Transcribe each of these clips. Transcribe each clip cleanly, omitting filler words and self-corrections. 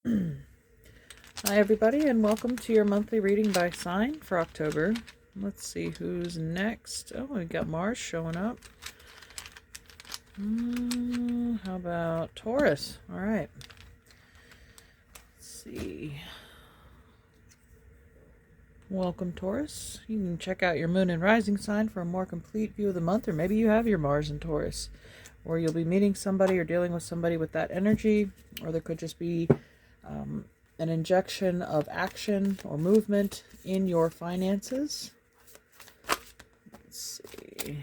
Hi everybody, and welcome to your monthly reading by sign for October. Let's see who's next. Oh, we got Mars showing up. How about Taurus? All right. Let's see. Welcome, Taurus. You can check out your moon and rising sign for a more complete view of the month, or maybe you have your Mars in Taurus, or you'll be meeting somebody or dealing with somebody with that energy, or there could just be an injection of action or movement in your finances. Let's see.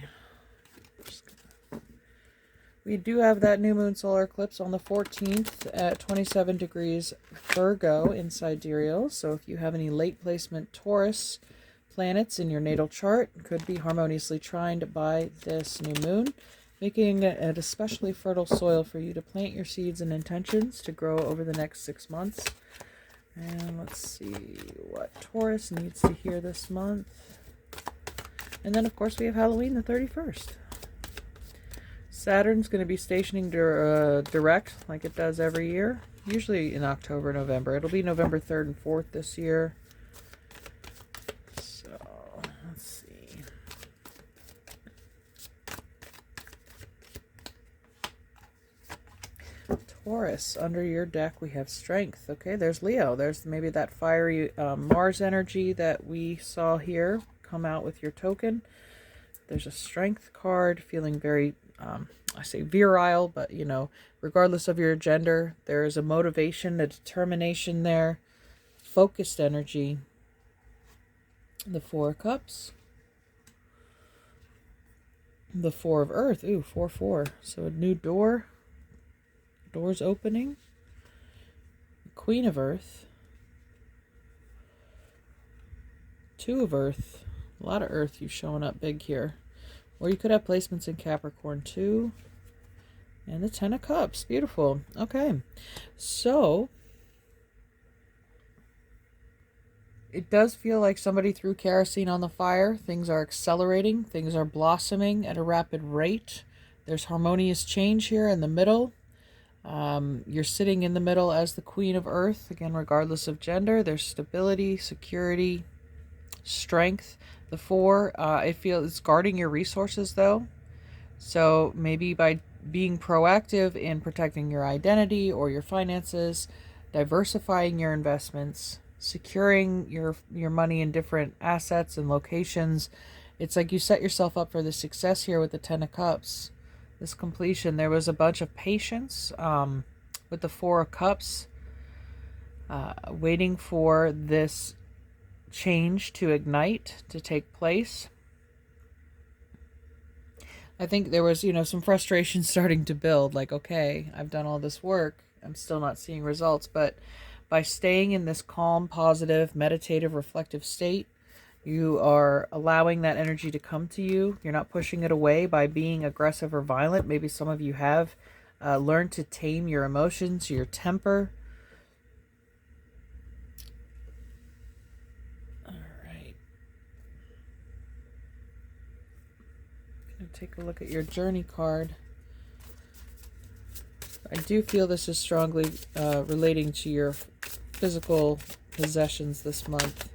We do have that new moon solar eclipse on the 14th at 27 degrees Virgo in sidereal. So if you have any late placement Taurus planets in your natal chart, could be harmoniously trined by this new moon, making it an especially fertile soil for you to plant your seeds and intentions to grow over the next 6 months. And let's see what Taurus needs to hear this month. And then, of course, we have Halloween the 31st. Saturn's going to be stationing direct like it does every year, usually in October, November. It'll be November 3rd and 4th this year. So, let's see. Taurus, under your deck we have strength. Okay, there's Leo. There's maybe that fiery Mars energy that we saw here come out with your token. There's a strength card, feeling very, I say virile, but you know, regardless of your gender, there is a motivation, a determination there, focused energy. The Four of Cups. The Four of Earth. Ooh, 4-4. So a new door. Doors opening. Queen of Earth. Two of Earth. A lot of Earth you've showing up big here. Or you could have placements in Capricorn too. And the Ten of Cups. Beautiful. Okay. So, it does feel like somebody threw kerosene on the fire. Things are accelerating. Things are blossoming at a rapid rate. There's harmonious change here in the middle. You're sitting in the middle as the Queen of Earth. Again, regardless of gender, there's stability, security, strength. The Four, it feels it's guarding your resources though. So maybe by being proactive in protecting your identity or your finances, diversifying your investments, securing your money in different assets and locations, it's like you set yourself up for the success here with the Ten of Cups. This completion, there was a bunch of patience with the Four of Cups, waiting for this change to ignite, to take place. I think there was, some frustration starting to build, like, okay, I've done all this work, I'm still not seeing results, but by staying in this calm, positive, meditative, reflective state, you are allowing that energy to come to you. You're not pushing it away by being aggressive or violent. Maybe some of you have learned to tame your emotions, your temper. Take a look at your journey card. I do feel this is strongly relating to your physical possessions this month.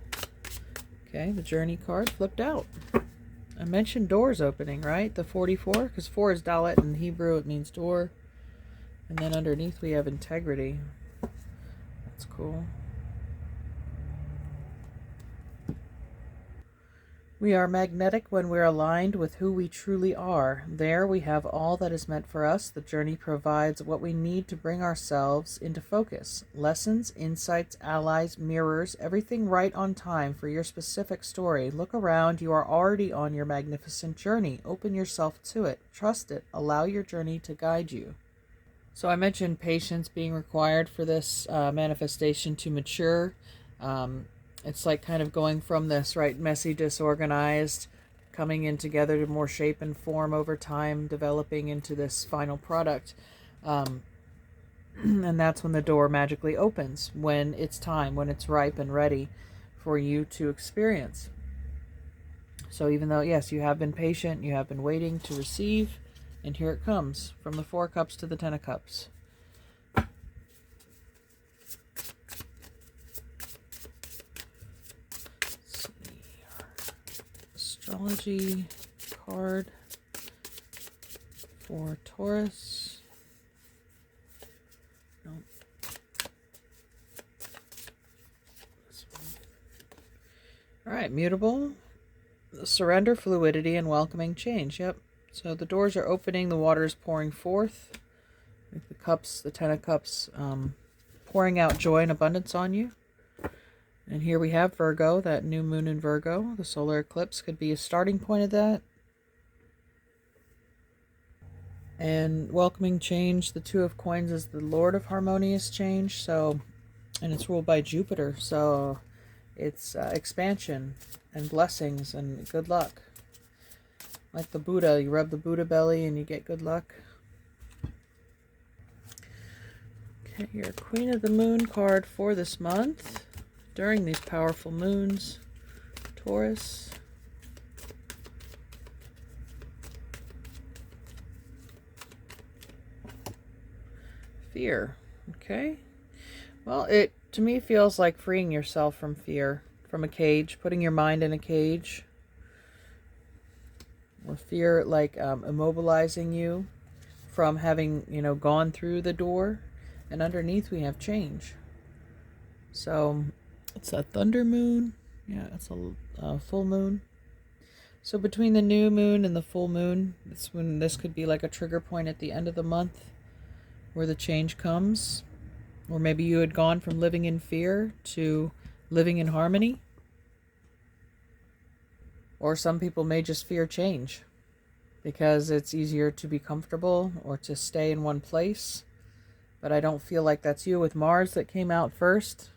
Okay, the journey card flipped out. I mentioned doors opening, right? The 44, because 4 is dalet in Hebrew, it means door. And then underneath we have integrity. That's cool. We are magnetic when we're aligned with who we truly are. There we have all that is meant for us. The journey provides what we need to bring ourselves into focus. Lessons, insights, allies, mirrors, everything right on time for your specific story. Look around. You are already on your magnificent journey. Open yourself to it. Trust it. Allow your journey to guide you. So I mentioned patience being required for this manifestation to mature. It's like kind of going from this, right, messy, disorganized, coming in together to more shape and form over time, developing into this final product. And that's when the door magically opens, when it's time, when it's ripe and ready for you to experience. So even though, yes, you have been patient, you have been waiting to receive, and here it comes, from the Four of Cups to the Ten of Cups. Astrology card for Taurus. Nope. This one. All right, mutable. Surrender, fluidity, and welcoming change. Yep. So the doors are opening, the water is pouring forth. Like the cups, the Ten of Cups, pouring out joy and abundance on you. And here we have Virgo, that new moon in Virgo. The solar eclipse could be a starting point of that. And welcoming change, the Two of Coins is the Lord of harmonious change. So, and it's ruled by Jupiter. So it's expansion and blessings and good luck. Like the Buddha, you rub the Buddha belly and you get good luck. Okay, your Queen of the Moon card for this month during these powerful moons, Taurus. Fear. Okay. Well, it to me feels like freeing yourself from fear, from a cage, putting your mind in a cage. Or fear like immobilizing you from having, gone through the door. And underneath we have change. So it's a thunder moon. Yeah, it's a full moon. So between the new moon and the full moon, it's when this could be like a trigger point at the end of the month where the change comes. Or maybe you had gone from living in fear to living in harmony. Or some people may just fear change because it's easier to be comfortable or to stay in one place. But I don't feel like that's you with Mars that came out first.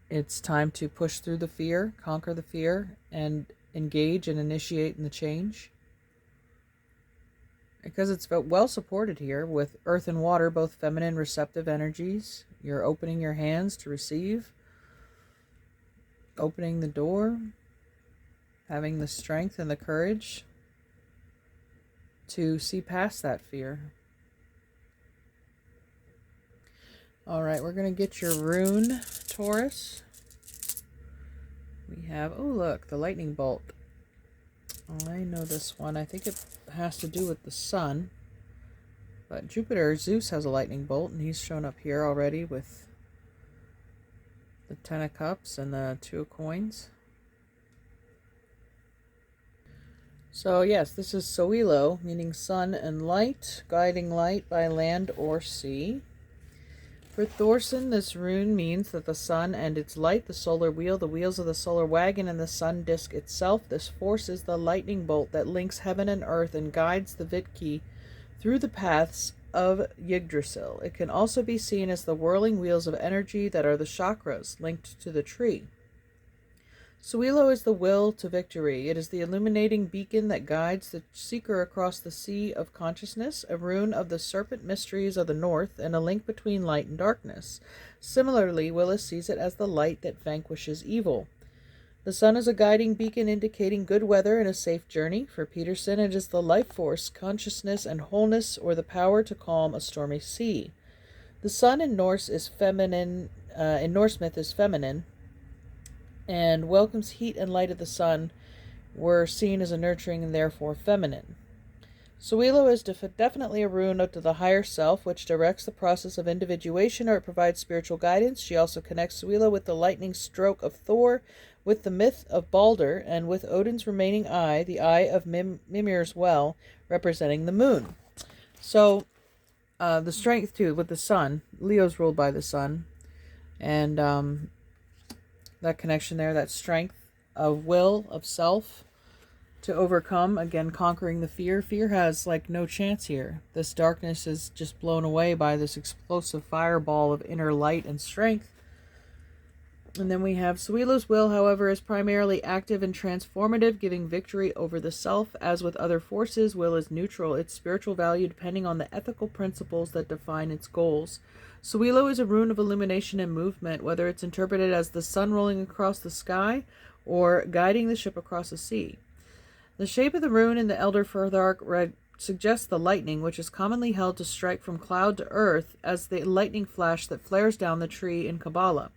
It's time to push through the fear, conquer the fear, and engage and initiate in the change. Because it's well supported here with earth and water, both feminine receptive energies. You're opening your hands to receive, opening the door, having the strength and the courage to see past that fear. All right, we're going to get your rune, Taurus. We have, oh look, the lightning bolt. Oh, I know this one. I think it has to do with the sun. But Jupiter, Zeus has a lightning bolt, and he's shown up here already with the Ten of Cups and the Two of Coins. So yes, this is Soilo, meaning sun and light, guiding light by land or sea. For Thorson, this rune means that the sun and its light, the solar wheel, the wheels of the solar wagon, and the sun disk itself, this force is the lightning bolt that links heaven and earth and guides the Vitki through the paths of Yggdrasil. It can also be seen as the whirling wheels of energy that are the chakras linked to the tree. Suilo is the will to victory. It is the illuminating beacon that guides the seeker across the sea of consciousness, a rune of the serpent mysteries of the north, and a link between light and darkness. Similarly, Willis sees it as the light that vanquishes evil. The sun is a guiding beacon indicating good weather and a safe journey. For Peterson, it is the life force, consciousness, and wholeness, or the power to calm a stormy sea. The sun in Norse is feminine. In Norse myth is feminine, and welcomes heat and light of the sun were seen as a nurturing and therefore feminine. Suilo is definitely a rune to the higher self, which directs the process of individuation, or it provides spiritual guidance. She also connects Suilo with the lightning stroke of Thor, with the myth of Balder, and with Odin's remaining eye, the eye of Mimir's well, representing the moon. So, the strength, too, with the sun. Leo's ruled by the sun. And, that connection there, that strength of will, of self, to overcome, again, conquering the fear. Fear has, no chance here. This darkness is just blown away by this explosive fireball of inner light and strength. And then we have Suilo's will, however, is primarily active and transformative, giving victory over the self. As with other forces, will is neutral, its spiritual value depending on the ethical principles that define its goals. Suilo is a rune of illumination and movement, whether it's interpreted as the sun rolling across the sky or guiding the ship across the sea. The shape of the rune in the Elder Furthark suggests the lightning, which is commonly held to strike from cloud to earth as the lightning flash that flares down the tree in Kabbalah.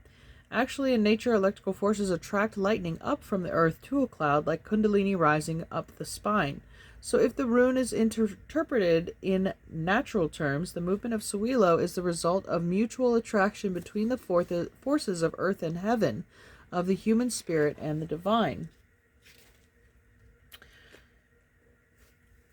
Actually, in nature, electrical forces attract lightning up from the earth to a cloud like kundalini rising up the spine. So if the rune is interpreted in natural terms, the movement of Suilo is the result of mutual attraction between the forces of earth and heaven, of the human spirit and the divine.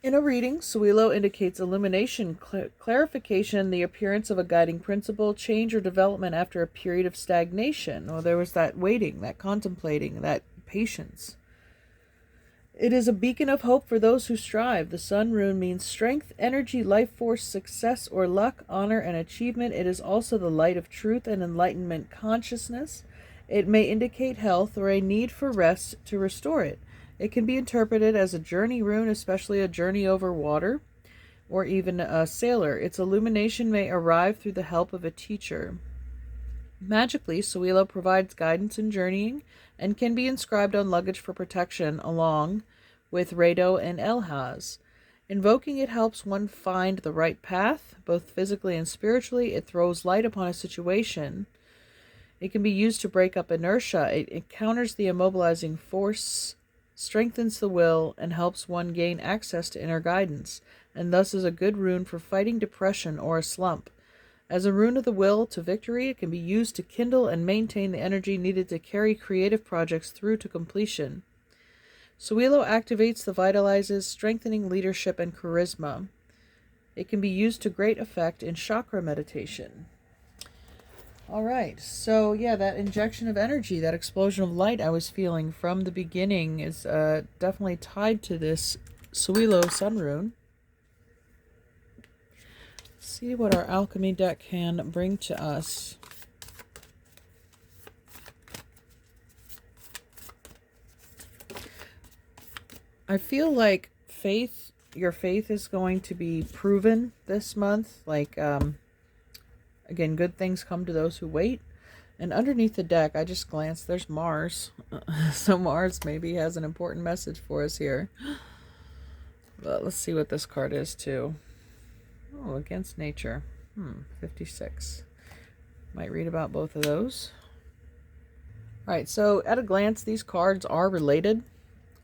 In a reading, Suilo indicates illumination, clarification, the appearance of a guiding principle, change or development after a period of stagnation. Or there was that waiting, that contemplating, that patience. It is a beacon of hope for those who strive. The sun rune means strength, energy, life force, success or luck, honor and achievement. It is also the light of truth and enlightenment consciousness. It may indicate health or a need for rest to restore it. It can be interpreted as a journey rune, especially a journey over water, or even a sailor. Its illumination may arrive through the help of a teacher. Magically, Suilo provides guidance in journeying and can be inscribed on luggage for protection along with Rado and Elhaz. Invoking it helps one find the right path, both physically and spiritually. It throws light upon a situation. It can be used to break up inertia. It counters the immobilizing force, strengthens the will, and helps one gain access to inner guidance, and thus is a good rune for fighting depression or a slump. As a rune of the will to victory, it can be used to kindle and maintain the energy needed to carry creative projects through to completion. Suilo activates the vitalizes, strengthening leadership and charisma. It can be used to great effect in chakra meditation. All right, so yeah, that injection of energy, that explosion of light I was feeling from the beginning is definitely tied to this Suilo sun rune. Let's see what our alchemy deck can bring to us. I feel like your faith is going to be proven this month. Like, again, good things come to those who wait. And underneath the deck, I just glanced, there's Mars. So Mars maybe has an important message for us here. But let's see what this card is too. Oh, against nature. 56. Might read about both of those. Alright, so at a glance, these cards are related.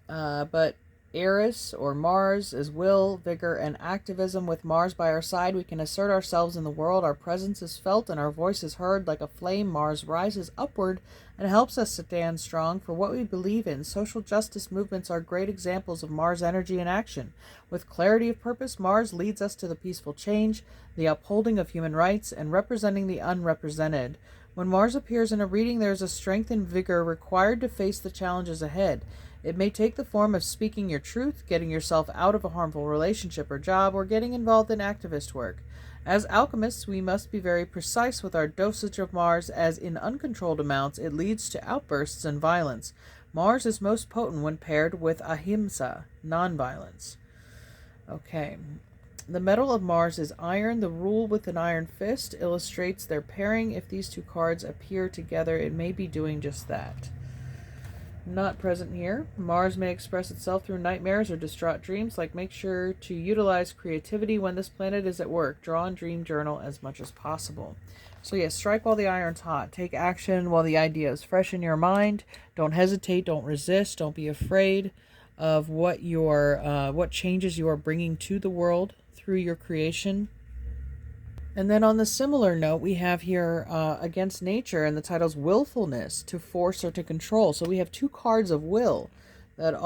But Eris, or Mars, is will, vigor, and activism. With Mars by our side, we can assert ourselves in the world. Our presence is felt and our voice is heard. Like a flame, Mars rises upward and helps us stand strong for what we believe in. Social justice movements are great examples of Mars energy in action. With clarity of purpose, Mars leads us to the peaceful change, the upholding of human rights, and representing the unrepresented. When Mars appears in a reading, there is a strength and vigor required to face the challenges ahead. It may take the form of speaking your truth, getting yourself out of a harmful relationship or job, or getting involved in activist work. As alchemists, we must be very precise with our dosage of Mars, as in uncontrolled amounts it leads to outbursts and violence. Mars is most potent when paired with ahimsa, nonviolence. Okay. The metal of Mars is iron. The rule with an iron fist illustrates their pairing. If these two cards appear together, it may be doing just that. Not present here. Mars may express itself through nightmares or distraught dreams. Like, make sure to utilize creativity when this planet is at work. Draw and dream journal as much as possible. So yes, strike while the iron's hot. Take action while the idea is fresh in your mind. Don't hesitate. Don't resist. Don't be afraid of what changes you are bringing to the world through your creation. And then on the similar note, we have here against nature, and the title's willfulness, to force or to control. So we have two cards of will that,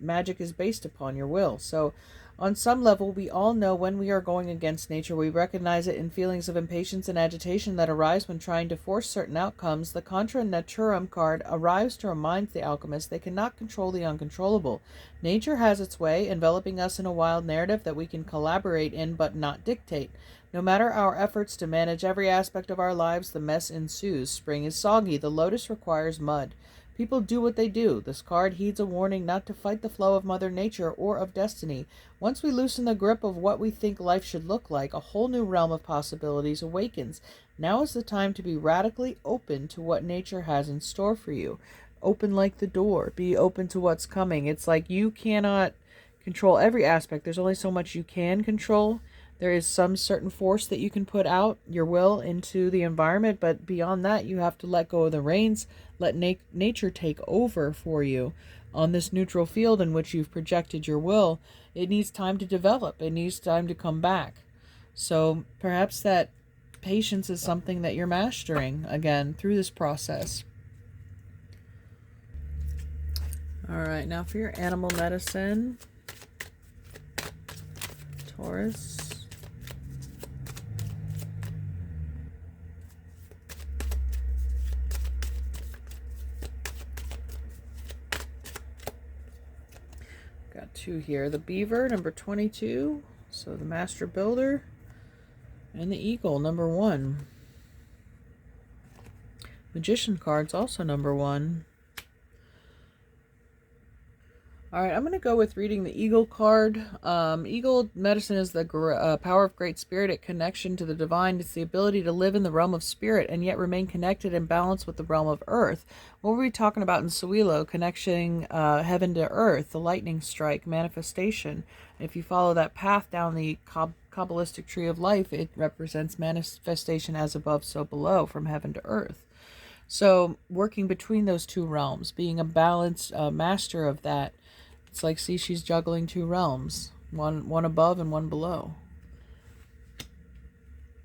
magic is based upon your will. So on some level, we all know when we are going against nature. We recognize it in feelings of impatience and agitation that arise when trying to force certain outcomes. The Contra Naturam card arrives to remind the alchemist they cannot control the uncontrollable. Nature has its way, enveloping us in a wild narrative that we can collaborate in but not dictate. No matter our efforts to manage every aspect of our lives, the mess ensues. Spring is soggy. The lotus requires mud. People do what they do. This card heeds a warning not to fight the flow of Mother Nature or of destiny. Once we loosen the grip of what we think life should look like, a whole new realm of possibilities awakens. Now is the time to be radically open to what nature has in store for you. Open like the door. Be open to what's coming. It's like you cannot control every aspect. There's only so much you can control. There is some certain force that you can put out your will into the environment, but beyond that, you have to let go of the reins, let nature take over for you on this neutral field in which you've projected your will. It needs time to develop, it needs time to come back. So perhaps that patience is something that you're mastering again through this process. All right, now for your animal medicine, Taurus. Got two here. The beaver, number 22. So the master builder. And the eagle, number 1. Magician card's also number 1. All right, I'm going to go with reading the Eagle card. Eagle medicine is the power of great spirit, a connection to the divine. It's the ability to live in the realm of spirit and yet remain connected and balanced with the realm of earth. What were we talking about in Suilo? Connecting heaven to earth, the lightning strike, manifestation. If you follow that path down the Kabbalistic tree of life, it represents manifestation as above, so below, from heaven to earth. So working between those two realms, being a balanced master of that. It's like, see, she's juggling two realms, one above and one below.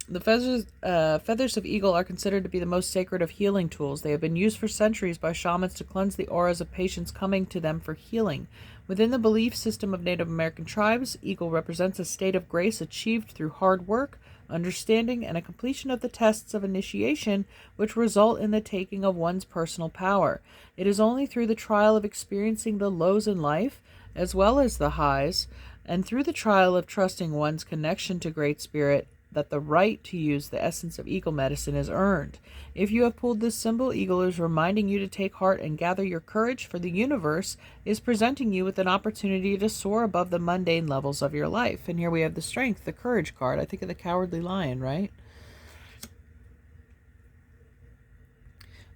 The feathers of eagle are considered to be the most sacred of healing tools. They have been used for centuries by shamans to cleanse the auras of patients coming to them for healing. Within the belief system of Native American tribes, eagle represents a state of grace achieved through hard work, understanding, and a completion of the tests of initiation which result in the taking of one's personal power. It is only through the trial of experiencing the lows in life, as well as the highs, and through the trial of trusting one's connection to Great Spirit, that the right to use the essence of eagle medicine is earned. If you have pulled this symbol, eagle is reminding you to take heart and gather your courage, for the universe is presenting you with an opportunity to soar above the mundane levels of your life. And here we have the strength, the courage card. I think of the cowardly lion, right?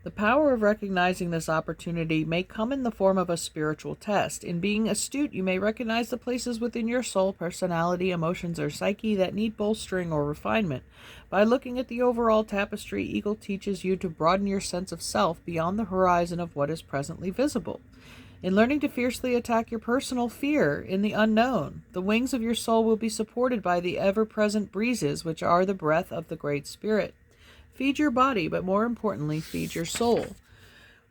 The power of recognizing this opportunity may come in the form of a spiritual test. In being astute, you may recognize the places within your soul, personality, emotions, or psyche that need bolstering or refinement. By looking at the overall tapestry, Eagle teaches you to broaden your sense of self beyond the horizon of what is presently visible. In learning to fiercely attack your personal fear in the unknown, the wings of your soul will be supported by the ever-present breezes, which are the breath of the Great Spirit. Feed your body, but more importantly, feed your soul.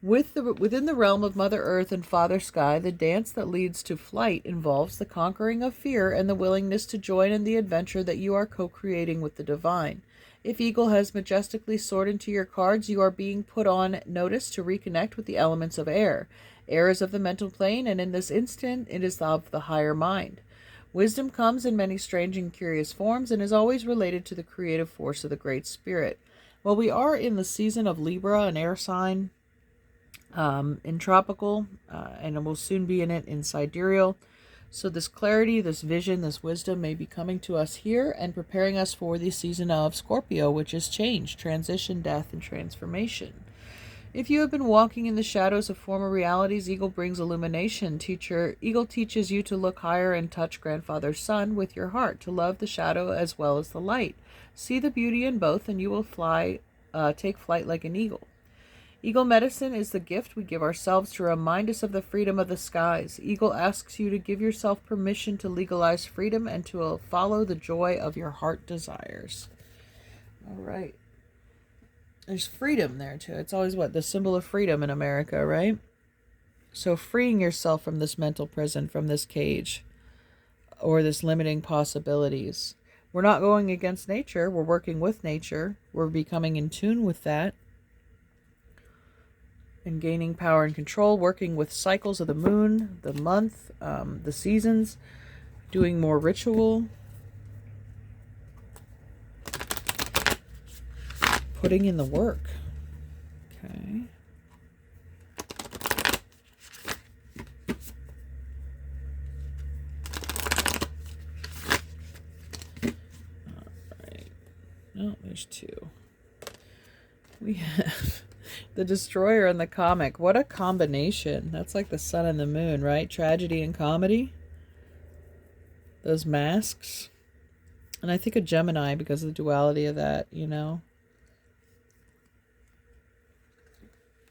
Within the realm of Mother Earth and Father Sky, the dance that leads to flight involves the conquering of fear and the willingness to join in the adventure that you are co-creating with the divine. If Eagle has majestically soared into your cards, you are being put on notice to reconnect with the elements of air. Air is of the mental plane, and in this instant, it is of the higher mind. Wisdom comes in many strange and curious forms and is always related to the creative force of the Great Spirit. Well, we are in the season of Libra, an air sign, in tropical, and we'll soon be in it in sidereal. So this clarity, this vision, this wisdom may be coming to us here and preparing us for the season of Scorpio, which is change, transition, death, and transformation. If you have been walking in the shadows of former realities, Eagle brings illumination. Eagle teaches you to look higher and touch Grandfather's Sun with your heart, to love the shadow as well as the light. See the beauty in both, and you will take flight like an eagle. Eagle medicine is the gift we give ourselves to remind us of the freedom of the skies. Eagle asks you to give yourself permission to legalize freedom and to follow the joy of your heart desires. All right. There's freedom there, too. It's always the symbol of freedom in America, right? So freeing yourself from this mental prison, from this cage, or this limiting possibilities. We're not going against nature. We're working with nature. We're becoming in tune with that and gaining power and control, working with cycles of the moon, the month, the seasons, doing more ritual, putting in the work. Okay. Oh, there's two. We have the Destroyer and the Comic. What a combination. That's like the sun and the moon, right? Tragedy and comedy. Those masks. And I think of Gemini because of the duality of that, you know.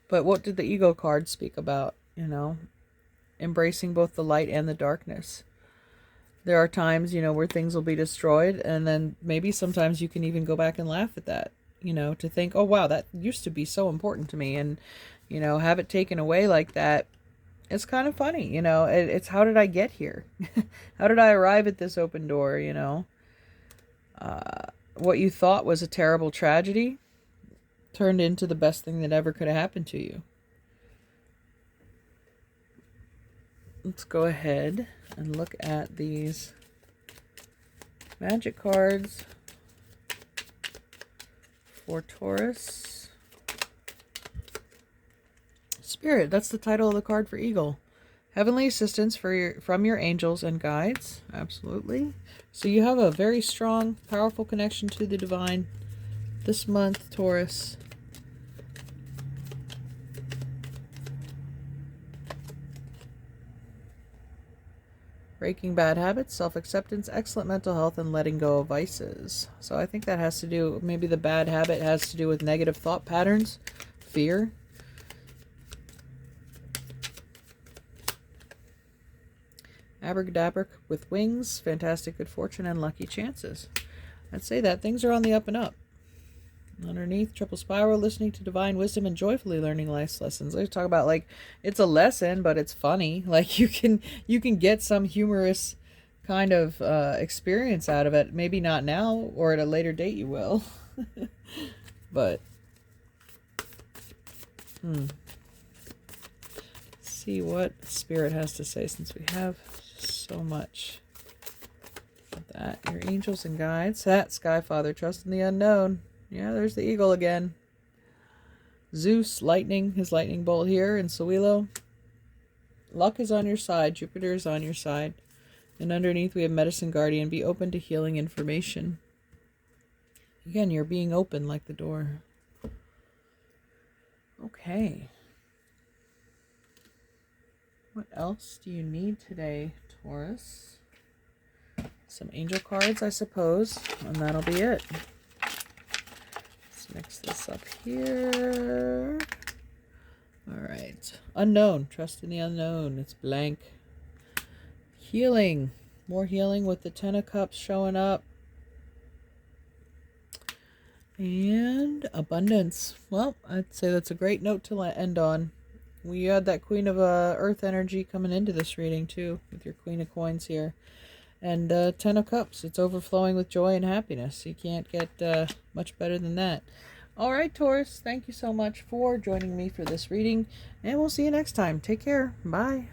But what did the ego card speak about, you know? Embracing both the light and the darkness. There are times, you know, where things will be destroyed, and then maybe sometimes you can even go back and laugh at that, you know, to think, oh, wow, that used to be so important to me, and, you know, have it taken away like that. It's kind of funny, you know. It's how did I get here? How did I arrive at this open door, you know? What you thought was a terrible tragedy turned into the best thing that ever could have happened to you. Let's go ahead and look at these magic cards for Taurus. Spirit, that's the title of the card for Eagle. Heavenly assistance from your angels and guides. Absolutely. So you have a very strong, powerful connection to the divine this month, Taurus. Breaking bad habits, self-acceptance, excellent mental health, and letting go of vices. So I think that has to do, maybe the bad habit has to do with negative thought patterns, fear. Abracadabra with wings, fantastic good fortune, and lucky chances. I'd say that things are on the up and up. Underneath, triple spiral, listening to divine wisdom and joyfully learning life's lessons. Let's talk about, like, it's a lesson, but it's funny. Like, you can get some humorous kind of experience out of it. Maybe not now, or at a later date you will. But see what Spirit has to say, since we have so much of that. Your angels and guides. That Sky Father, trust in the unknown. Yeah, there's the eagle again. Zeus, lightning, his lightning bolt here in Sawilo. Luck is on your side. Jupiter is on your side. And underneath we have Medicine Guardian. Be open to healing information. Again, you're being open like the door. Okay. What else do you need today, Taurus? Some angel cards, I suppose. And that'll be it. Mix this up here. All right. Unknown. Trust in the unknown. It's blank. Healing. More healing with the Ten of Cups showing up. And abundance. Well, I'd say that's a great note to end on. We had that Queen of Earth energy coming into this reading too, with your Queen of Coins here. And Ten of Cups. It's overflowing with joy and happiness. You can't get much better than that. All right, Taurus. Thank you so much for joining me for this reading. And we'll see you next time. Take care. Bye.